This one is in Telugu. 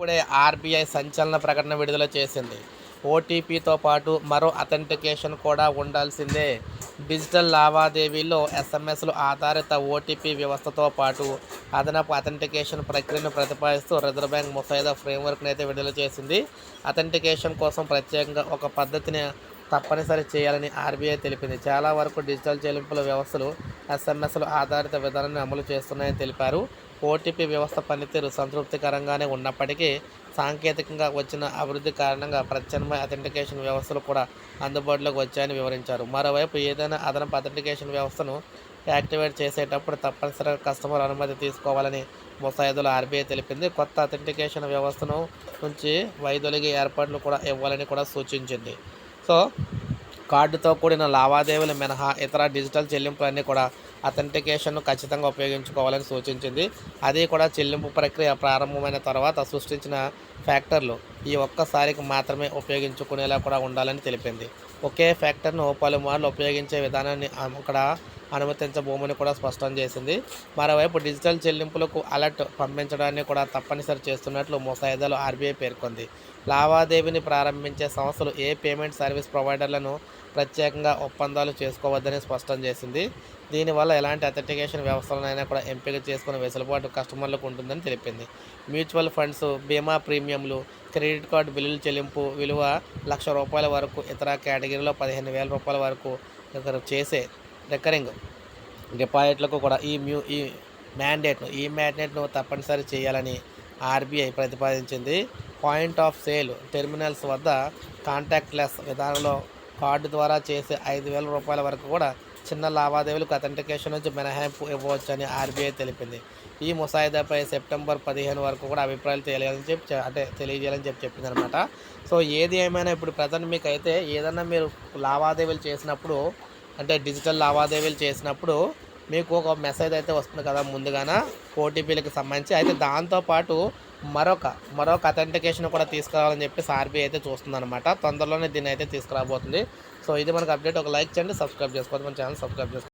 ఇప్పుడే ఆర్బీఐ సంచలన ప్రకటన విడుదల చేసింది. ఓటీపీతో పాటు మరో అథెంటికేషన్ కూడా ఉండాల్సిందే. డిజిటల్ లావాదేవీల్లో ఎస్ఎంఎస్లు ఆధారిత ఓటీపీ వ్యవస్థతో పాటు అదనపు అథెంటికేషన్ ప్రక్రియను ప్రతిపాదిస్తూ రిజర్వ్ బ్యాంక్ ముసాయిదా ఫ్రేమ్వర్క్ను అయితే విడుదల చేసింది. అథెంటికేషన్ కోసం ప్రత్యేకంగా ఒక పద్ధతిని తప్పనిసరి చేయాలని ఆర్బీఐ తెలిపింది. చాలా వరకు డిజిటల్ చెల్లింపుల వ్యవస్థలు ఎస్ఎంఎస్ల ఆధారిత విధానాన్ని అమలు చేస్తున్నాయని తెలిపారు. ఓటీపీ వ్యవస్థ పనితీరు సంతృప్తికరంగానే ఉన్నప్పటికీ సాంకేతికంగా వచ్చిన అభివృద్ధి కారణంగా ప్రత్యామ్నాయ అథెంటికేషన్ వ్యవస్థలు కూడా అందుబాటులోకి వచ్చాయని వివరించారు. మరోవైపు ఏదైనా అదనపు అథెంటికేషన్ వ్యవస్థను యాక్టివేట్ చేసేటప్పుడు తప్పనిసరిగా కస్టమర్ అనుమతి తీసుకోవాలని ముసాయిదాలో ఆర్బీఐ తెలిపింది. కొత్త అథెంటికేషన్ వ్యవస్థను నుంచి వైదొలిగే ఏర్పాట్లు కూడా ఇవ్వాలని కూడా సూచించింది. సో కార్డుతో కూడిన లావాదేవీలు మినహా ఇతర డిజిటల్ చెల్లింపులన్నీ కూడా అథెంటికేషన్ను ఖచ్చితంగా ఉపయోగించుకోవాలని సూచించింది. అది కూడా చెల్లింపు ప్రక్రియ ప్రారంభమైన తర్వాత సృష్టించిన ఫ్యాక్టర్లు ఈ ఒక్కసారికి మాత్రమే ఉపయోగించుకునేలా కూడా ఉండాలని తెలిపింది. ఒకే ఫ్యాక్టర్ను పలుమార్లు ఉపయోగించే విధానాన్ని అక్కడ అనుమతించబోమని కూడా స్పష్టం చేసింది. మరోవైపు డిజిటల్ చెల్లింపులకు అలర్ట్ పంపించడాన్ని కూడా తప్పనిసరి చేస్తున్నట్లు ముసాయిదాలో ఆర్బీఐ పేర్కొంది. లావాదేవీని ప్రారంభించే సంస్థలు ఏ పేమెంట్ సర్వీస్ ప్రొవైడర్లను ప్రత్యేకంగా ఒప్పందాలు చేసుకోవద్దని స్పష్టం చేసింది. దీనివల్ల ఎలాంటి అథెంటికేషన్ వ్యవస్థలనైనా కూడా ఎంపిక చేసుకునే వెసులుబాటు కస్టమర్లకు ఉంటుందని తెలిపింది. మ్యూచువల్ ఫండ్స్, బీమా ప్రీమియంలు, క్రెడిట్ కార్డు బిల్లుల చెల్లింపు విలువ ₹1,00,000 వరకు, ఇతర కేటగిరీలో ₹15,000 వరకు చేసే రికరింగ్ డిపాజిట్లకు కూడా ఈ మ్యాండేట్ను తప్పనిసరి చేయాలని ఆర్బీఐ ప్రతిపాదించింది. పాయింట్ ఆఫ్ సేల్ టెర్మినల్స్ వద్ద కాంటాక్ట్లెస్ విధానంలో కార్డు ద్వారా చేసే ₹5,000 వరకు కూడా చిన్న లావాదేవీలకు అథెంటికేషన్ నుంచి మినహాయింపు ఇవ్వవచ్చని ఆర్బీఐ తెలిపింది. ఈ ముసాయిదాపై సెప్టెంబర్ 15 వరకు కూడా అభిప్రాయాలు తెలియజేయాలని చెప్పింది అనమాట. సో ఏది ఏమైనా ఇప్పుడు ప్రజెంట్ మీకు అయితే ఏదన్నా మీరు లావాదేవీలు చేసినప్పుడు అంటే డిజిటల్ లావాదేవీలు చేసినప్పుడు మీకు ఒక మెసేజ్ అయితే వస్తుంది కదా ముందుగాన ఓటీపీలకు సంబంధించి. అయితే దాంతోపాటు మరొక అథెంటికేషన్ కూడా తీసుకురావాలని చెప్పేసి ఆర్బీఐ అయితే చూస్తుందన్నమాట. తొందరలోనే దీన్ని అయితే తీసుకురాబోతుంది. సో ఇది మనకు అప్డేట్. ఒక లైక్ చేయండి, సబ్స్క్రైబ్ చేసుకోండి, మన ఛానల్ సబ్స్క్రైబ్ చేసుకోండి.